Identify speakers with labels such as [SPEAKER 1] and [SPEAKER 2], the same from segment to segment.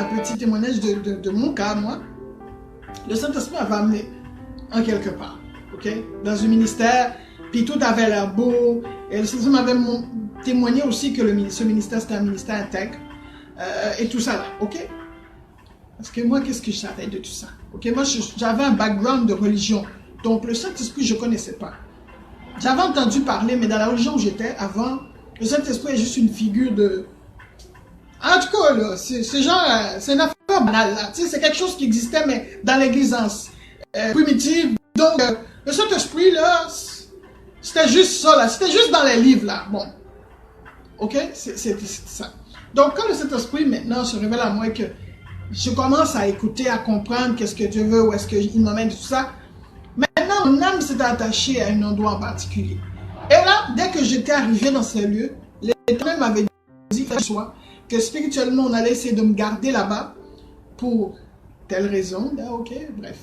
[SPEAKER 1] un petit témoignage de mon cas, moi. Le Saint-Esprit m'avait amené en quelque part, ok? Dans un ministère, puis tout avait l'air beau. Et le Saint-Esprit m'avait témoigné aussi que ce ministère, c'était un ministère intègre. Et tout ça là, ok? Parce que moi, qu'est-ce que je savais de tout ça? Ok, moi, j'avais un background de religion. Donc, le Saint-Esprit, je ne connaissais pas. J'avais entendu parler, mais dans la religion où j'étais avant, le Saint-Esprit est juste une figure de... En tout cas, là, c'est genre, c'est une affaire banale, là. Tu sais, c'est quelque chose qui existait, mais dans l'église primitive. Donc, le Saint-Esprit, là, c'était juste ça, là. C'était juste dans les livres, là. Bon. Ok? C'était ça. Donc, quand le Saint-Esprit, maintenant, se révèle à moi et que je commence à écouter, à comprendre qu'est-ce que Dieu veut, où est-ce qu'il m'emmène, tout ça, maintenant, mon âme s'est attachée à un endroit en particulier. Et là, dès que j'étais arrivé dans ce lieu, l'Éternel m'avait dit que spirituellement, on allait essayer de me garder là-bas pour telle raison. Là, ok, bref.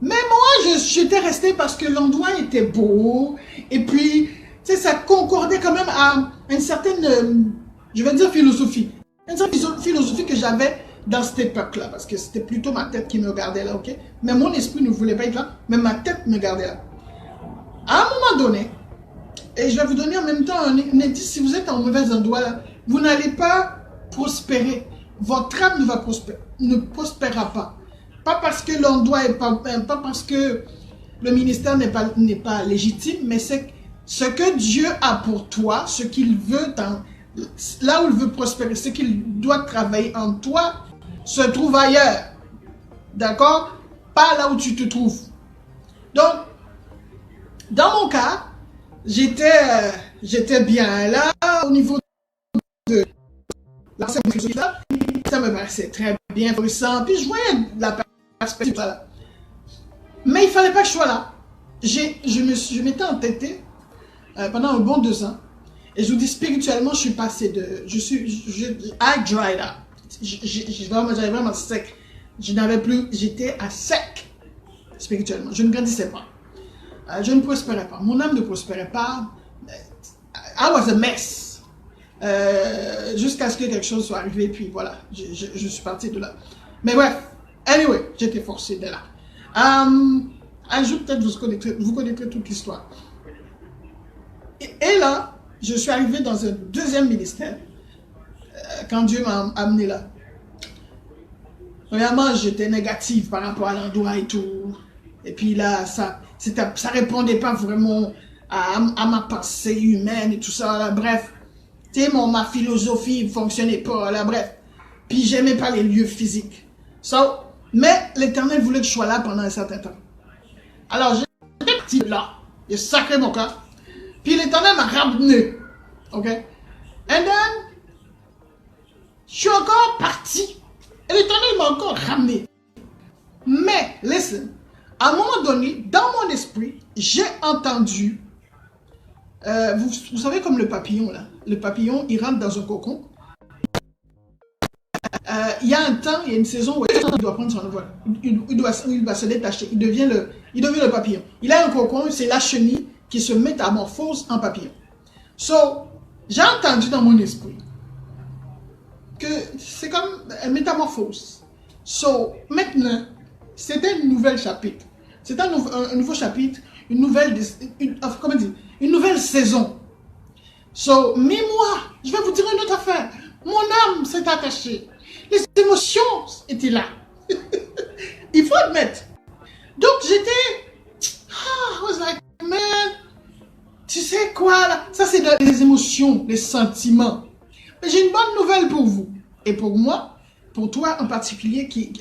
[SPEAKER 1] Mais moi, j'étais resté parce que l'endroit était beau. Et puis, tu sais, ça concordait quand même à une certaine, je vais dire philosophie. Une certaine philosophie que j'avais dans cette époque-là. Parce que c'était plutôt ma tête qui me gardait là, ok? Mais mon esprit ne voulait pas être là, mais ma tête me gardait là. À un moment donné, et je vais vous donner en même temps un indice, si vous êtes en mauvais endroit là, vous n'allez pas prospérer. Votre âme ne prospérera pas. Pas parce que l'endroit est pas parce que le ministère n'est pas légitime, mais c'est ce que Dieu a pour toi, ce qu'il veut, là où il veut prospérer, ce qu'il doit travailler en toi, se trouve ailleurs. D'accord? Pas là où tu te trouves. Donc, dans mon cas, j'étais bien là, au niveau de la ça me paraissait très bien puissant, puis je voyais la perspective là. Mais il ne fallait pas que je sois là. Je m'étais entêté pendant un bon 2 ans, et je vous dis spirituellement, je suis passé de, I dried up. J'avais vraiment sec. Je n'avais plus, j'étais à sec spirituellement. Je ne grandissais pas. Je ne prospérais pas. Mon âme ne prospérait pas. I was a mess. Jusqu'à ce que quelque chose soit arrivé, puis voilà, je suis parti de là. Mais bref, anyway, j'étais forcé de là. Un jour, peut-être vous connaîtrez toute l'histoire. Et là, je suis arrivé dans un deuxième ministère, quand Dieu m'a amené là. Vraiment, j'étais négative par rapport à l'endroit et tout. Et puis là, ça répondait pas vraiment à ma pensée humaine et tout ça. Là, bref, tu sais, ma philosophie ne fonctionnait pas. Là, bref. Puis j'aimais pas les lieux physiques. Mais l'Éternel voulait que je sois là pendant un certain temps. Alors, j'étais parti là. J'ai sacré mon cœur. Puis l'Éternel m'a ramené. OK? And then, je suis encore parti. Et l'Éternel m'a encore ramené. Mais, listen, à un moment donné, dans mon esprit, j'ai entendu, vous savez comme le papillon là, le papillon il rentre dans un cocon. Il y a un temps, il y a une saison où il doit prendre son envol. Il doit se détacher, il devient le papillon. Il a un cocon, c'est la chenille qui se métamorphose en papillon. J'ai entendu dans mon esprit que c'est comme une métamorphose. Maintenant, c'était un nouvel chapitre. C'est un nouveau chapitre, une nouvelle saison. Mais moi, je vais vous dire une autre affaire. Mon âme s'est attachée. Les émotions étaient là. Il faut admettre. Donc I was like, man, tu sais quoi là? Ça c'est les émotions, les sentiments. Mais j'ai une bonne nouvelle pour vous. Et pour moi, pour toi en particulier tu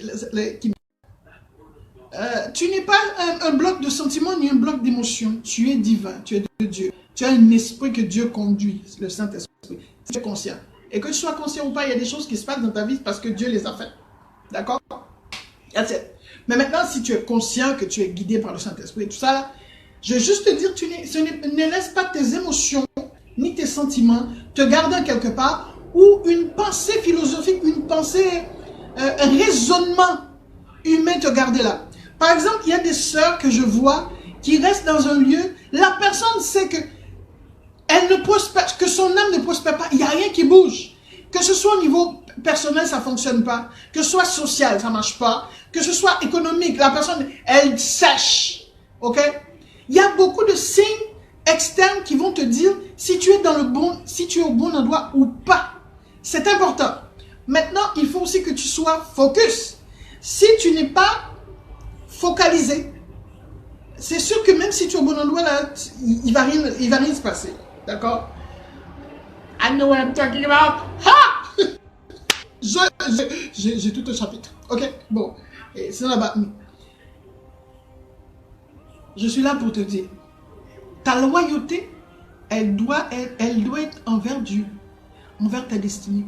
[SPEAKER 1] n'es pas un bloc de sentiments ni un bloc d'émotions. Tu es divin, tu es de Dieu. Tu as un esprit que Dieu conduit, le Saint-Esprit. Tu es conscient. Et que tu sois conscient ou pas, il y a des choses qui se passent dans ta vie parce que Dieu les a faites. D'accord? That's it. Mais maintenant, si tu es conscient que tu es guidé par le Saint-Esprit et tout ça, là, je vais juste te dire, ne laisse pas tes émotions ni tes sentiments te garder quelque part ou une pensée philosophique, une pensée, un raisonnement humain te garder là. Par exemple, il y a des sœurs que je vois qui restent dans un lieu, la personne sait que elle ne prospère, que son âme ne prospère pas, il n'y a rien qui bouge. Que ce soit au niveau personnel, ça fonctionne pas. Que ce soit social, ça marche pas. Que ce soit économique, la personne, elle sèche. Ok? Il y a beaucoup de signes externes qui vont te dire si tu es dans le bon, si tu es au bon endroit ou pas. C'est important. Maintenant, il faut aussi que tu sois focus. Si tu n'es pas focalisé, c'est sûr que même si tu es au bon endroit, là, il va rien se passer. D'accord? I know what I'm talking about. Ha! J'ai tout un chapitre. Ok? Bon. C'est là-bas. Je suis là pour te dire. Ta loyauté, elle doit être envers Dieu. Envers ta destinée.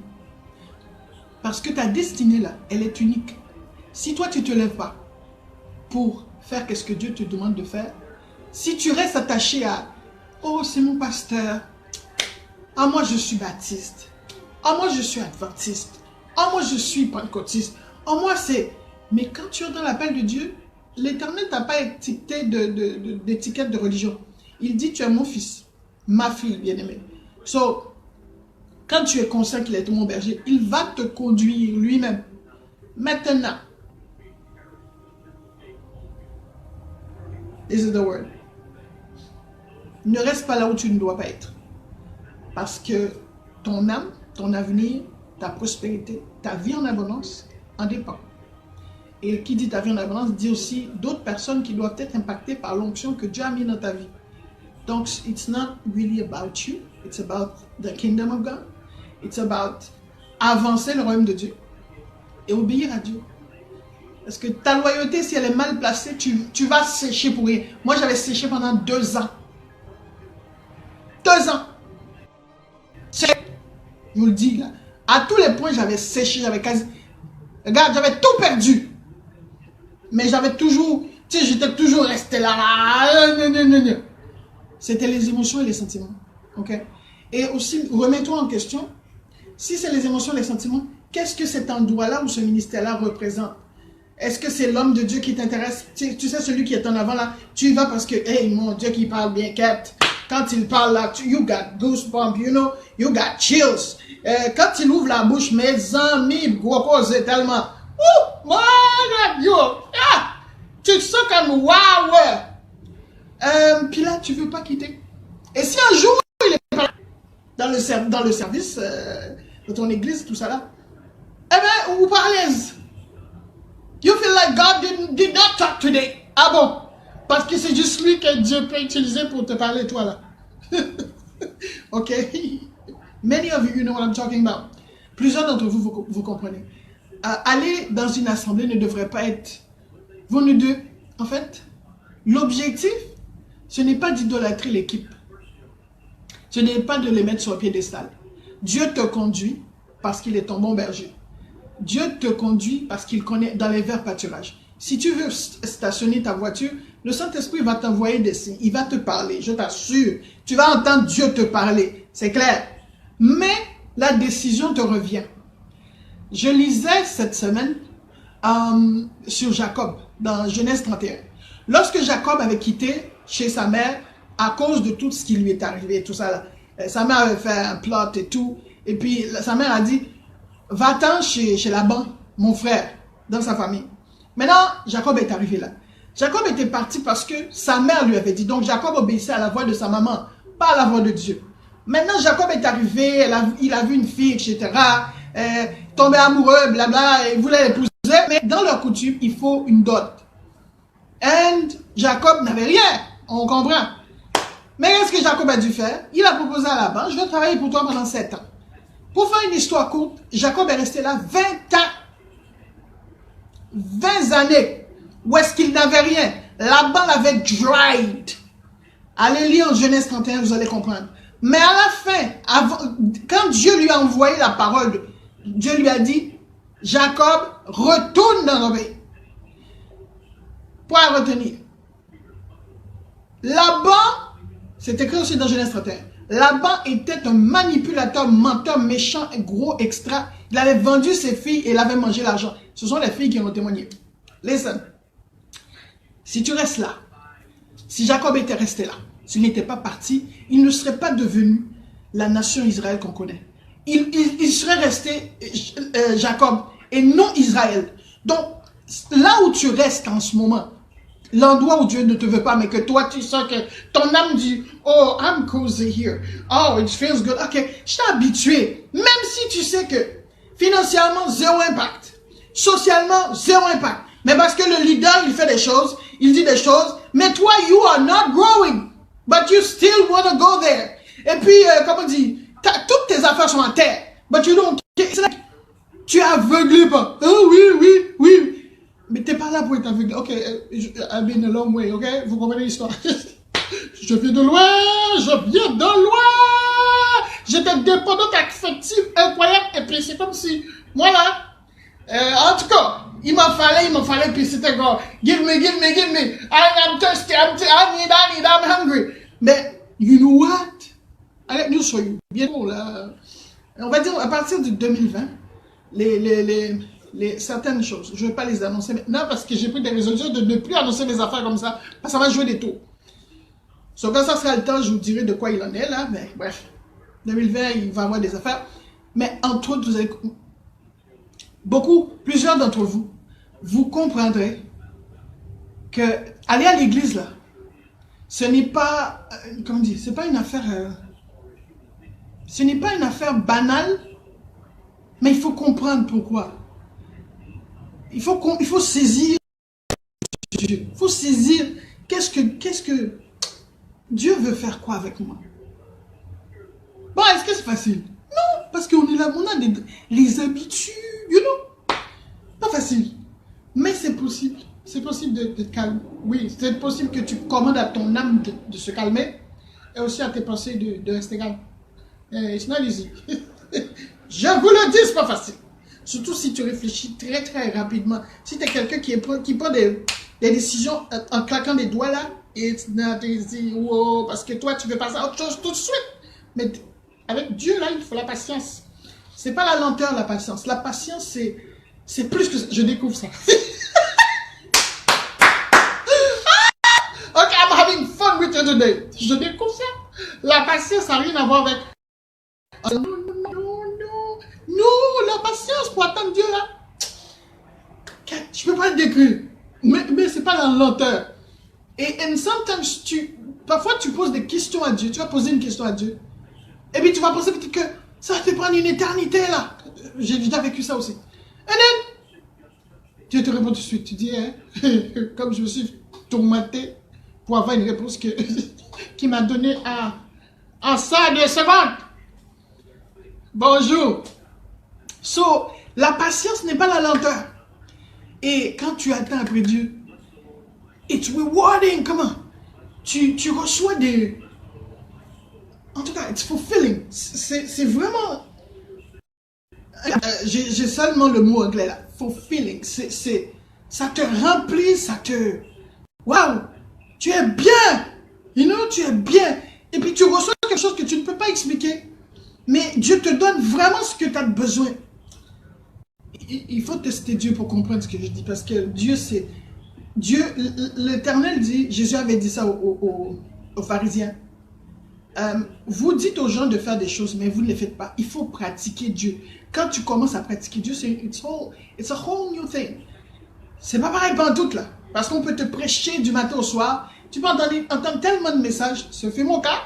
[SPEAKER 1] Parce que ta destinée là, elle est unique. Si toi tu ne te lèves pas pour faire ce que Dieu te demande de faire, si tu restes attaché à « Oh, c'est mon pasteur. Ah, moi je suis baptiste. Ah, moi je suis adventiste. Ah, moi je suis pentecôtiste. Ah, moi c'est... » Mais quand tu es dans l'appel de Dieu, l'Éternel t'a pas étiqueté d'étiquette de religion. Il dit « Tu es mon fils, ma fille bien-aimée. » So, quand tu es conscient qu'il est mon berger, il va te conduire lui-même. Maintenant, this is the word. Ne reste pas là où tu ne dois pas être. Parce que ton âme, ton avenir, ta prospérité, ta vie en abondance en dépend. Et qui dit ta vie en abondance dit aussi d'autres personnes qui doivent être impactées par l'onction que Dieu a mis dans ta vie. Donc, it's not really about you. It's about the kingdom of God. It's about avancer le royaume de Dieu et obéir à Dieu. Parce que ta loyauté, si elle est mal placée, tu vas sécher pour rien. Moi, j'avais séché pendant 2 ans. 2 ans. Je vous le dis, là. À tous les points, j'avais séché, j'avais quasi... Regarde, j'avais tout perdu. Mais j'avais toujours... Tu sais, j'étais toujours resté là. C'était les émotions et les sentiments. Ok? Et aussi, remets-toi en question. Si c'est les émotions et les sentiments, qu'est-ce que cet endroit-là ou ce ministère-là représente? Est-ce que c'est l'homme de Dieu qui t'intéresse? Tu sais, celui qui est en avant là, tu y vas parce que, hey, mon Dieu qui parle bien, Kate. Quand il parle là, you got goosebumps, you know, you got chills. Quand il ouvre la bouche, mes amis, c'est tellement, oh, my God, yo, ah, tu te sens comme, waouh. Puis là, tu veux pas quitter. Et si un jour, il est pas dans le service de ton église, tout ça là, eh bien, vous parlez. You feel like God did not talk today. Ah bon? Parce que c'est juste lui que Dieu peut utiliser pour te parler, toi là. Ok? Many of you know what I'm talking about. Plusieurs d'entre vous, vous comprenez. Aller dans une assemblée ne devrait pas être... En fait, l'objectif, ce n'est pas d'idolâtrer l'équipe. Ce n'est pas de les mettre sur le piédestal. Dieu te conduit parce qu'il est ton bon berger. Dieu te conduit parce qu'il connaît dans les verts pâturages. Si tu veux stationner ta voiture, le Saint-Esprit va t'envoyer des signes. Il va te parler, je t'assure. Tu vas entendre Dieu te parler. C'est clair. Mais la décision te revient. Je lisais cette semaine sur Jacob, dans Genèse 31. Lorsque Jacob avait quitté chez sa mère, à cause de tout ce qui lui est arrivé, tout ça là, sa mère avait fait un plot et tout. Et puis sa mère a dit, va-t'en chez Laban, mon frère, dans sa famille. Maintenant, Jacob est arrivé là. Jacob était parti parce que sa mère lui avait dit. Donc Jacob obéissait à la voix de sa maman, pas à la voix de Dieu. Maintenant, Jacob est arrivé, il a vu une fille, etc. Tombé amoureux, blabla, il voulait l'épouser. Mais dans leur coutume, il faut une dot. Et Jacob n'avait rien, on comprend. Mais qu'est-ce que Jacob a dû faire? Il a proposé à Laban, je vais travailler pour toi pendant 7 ans. Pour faire une histoire courte, Jacob est resté là 20 ans. 20 années. Où est-ce qu'il n'avait rien? Laban l'avait dried. Allez lire en Genèse 31, vous allez comprendre. Mais à la fin, quand Dieu lui a envoyé la parole, Dieu lui a dit, Jacob, retourne dans le pays. Pour à retenir. Laban, c'est écrit aussi dans Genèse 31. Laban était un manipulateur, menteur, méchant, gros, extra. Il avait vendu ses filles et il avait mangé l'argent. Ce sont les filles qui ont témoigné. Listen. Si tu restes là, si Jacob était resté là, s'il n'était pas parti, il ne serait pas devenu la nation Israël qu'on connaît. il serait resté Jacob et non Israël. Donc, là où tu restes en ce moment, l'endroit où Dieu ne te veut pas, mais que toi, tu sens que ton âme dit, oh, I'm cozy here. Oh, it feels good. Ok, je t'ai habitué. Même si tu sais que financièrement, zéro impact. Socialement, zéro impact. Mais parce que le leader, il fait des choses, il dit des choses, mais toi, you are not growing. But you still want to go there. Et puis, comme on dit, toutes tes affaires sont à terre. But you don't care. Tu es aveuglé par, oh oui, oui, oui. Mais t'es pas là pour être aveuglé. Ok, I've been a long way, ok? Vous comprenez l'histoire? Je viens de loin, je viens de loin. J'étais dépendante affective incroyable. Et puis c'est comme si, moi là, en tout cas, il m'en fallait, puis c'était comme, give me. I'm thirsty, I need, I'm hungry. Mais, you know what? Allez, nous soyons bien là. On va dire, à partir de 2020, certaines choses, je ne vais pas les annoncer maintenant parce que j'ai pris des résolutions de ne plus annoncer mes affaires comme ça, parce que ça va jouer des tours. Sauf quand ça sera le temps, je vous dirai de quoi il en est là, mais bref. 2020, il va y avoir des affaires. Mais entre autres, vous allez... plusieurs d'entre vous, vous comprendrez que aller à l'église là, ce n'est pas, comment dire, c'est pas une affaire, ce n'est pas une affaire banale, mais il faut comprendre pourquoi. Il faut saisir Dieu. Il faut saisir qu'est-ce que Dieu veut faire quoi avec moi. Bon, est-ce que c'est facile? Non, parce qu'on est là, on a les habitudes, you know. Pas facile. Mais c'est possible. C'est possible d'être calme. Oui, c'est possible que tu commandes à ton âme de se calmer et aussi à tes pensées de rester calme. It's not easy. Je vous le dis, c'est pas facile. Surtout si tu réfléchis très très rapidement. Si tu es quelqu'un qui prend des décisions en claquant des doigts là, it's not easy. Wow, parce que toi, tu veux passer à autre chose tout de suite. Mais avec Dieu, là, il faut la patience. C'est pas la lenteur, la patience. La patience, c'est plus que ça. Je découvre ça. Ok, I'm having fun with you today. Je découvre ça. La patience, ça n'a rien à voir avec... Non, la patience pour attendre Dieu là. Je peux pas le décrire. Mais c'est pas la lenteur. Et sometimes, parfois tu poses des questions à Dieu. Tu vas poser une question à Dieu. Et puis tu vas penser peut-être que ça va te prendre une éternité là. J'ai déjà vécu ça aussi. Et then, Dieu te répond tout de suite. Tu dis, hein, comme je me suis tourmenté pour avoir une réponse qui m'a donné en ça 2 secondes. Bonjour. So, la patience n'est pas la lenteur. Et quand tu attends après Dieu, it's rewarding. Comment? Tu reçois des... En tout cas, it's fulfilling. C'est vraiment... J'ai seulement le mot anglais là. Fulfilling. Ça te remplit, ça te... Waouh! Tu es bien! You know, tu es bien. Et puis tu reçois quelque chose que tu ne peux pas expliquer. Mais Dieu te donne vraiment ce que tu as besoin. Il faut tester Dieu pour comprendre ce que je dis. Parce que Dieu, c'est... Dieu, l'Éternel dit, Jésus avait dit ça aux pharisiens. Vous dites aux gens de faire des choses, mais vous ne les faites pas. Il faut pratiquer Dieu. Quand tu commences à pratiquer Dieu, it's a whole new thing. C'est pas pareil pantoute là. Parce qu'on peut te prêcher du matin au soir. Tu peux entendre tellement de messages. Ce fait mon cas.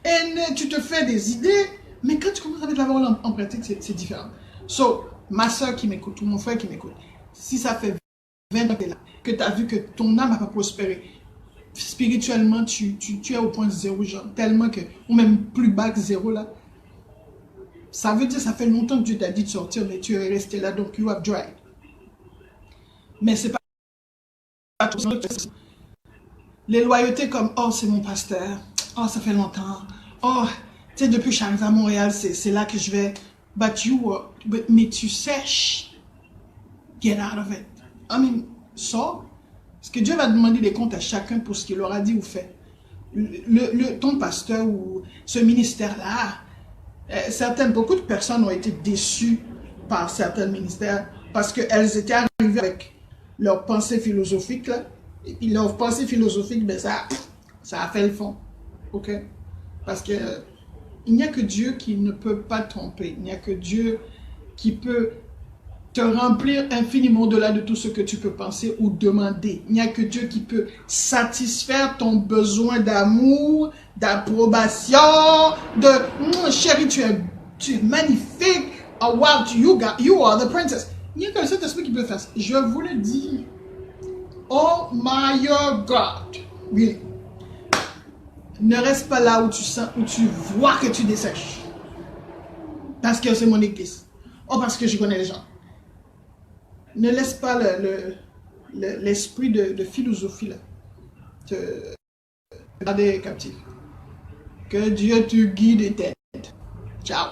[SPEAKER 1] Et tu te fais des idées. Mais quand tu commences à mettre la parole en pratique, c'est différent. So, ma soeur qui m'écoute, ou mon frère qui m'écoute, si ça fait 20 ans que tu as vu que ton âme n'a pas prospéré, spirituellement, tu es au point zéro, genre, tellement que, ou même plus bas que zéro là, ça veut dire ça fait longtemps que Dieu t'a dit de sortir, mais tu es resté là, donc you have dried. Mais c'est pas tout ça. Les loyautés comme, oh, c'est mon pasteur, oh, ça fait longtemps, oh, tu sais, depuis que je suis arrivé à Montréal, c'est là que je vais, mais tu sèches, get out of it. I mean, sors. Parce que Dieu va demander des comptes à chacun pour ce qu'il aura dit ou fait. Ton pasteur ou ce ministère-là, beaucoup de personnes ont été déçues par certains ministères parce qu'elles étaient arrivées avec leur pensée philosophique. Là, et puis leur pensée philosophique, ben ça a fait le fond. OK? Parce que Il n'y a que Dieu qui ne peut pas tromper. Il n'y a que Dieu qui peut te remplir infiniment au-delà de tout ce que tu peux penser ou demander. Il n'y a que Dieu qui peut satisfaire ton besoin d'amour, d'approbation, de chérie, tu es magnifique. Oh wow, you are the princess. Il n'y a que le Saint-Esprit qui peut faire ça. Je vous le dis. Oh my God. Really. Ne reste pas là où tu sens, où tu vois que tu dessèches. Parce que c'est mon église. Oh, parce que je connais les gens. Ne laisse pas l'esprit de philosophie là te garder captif. Que Dieu te guide et t'aide. Ciao.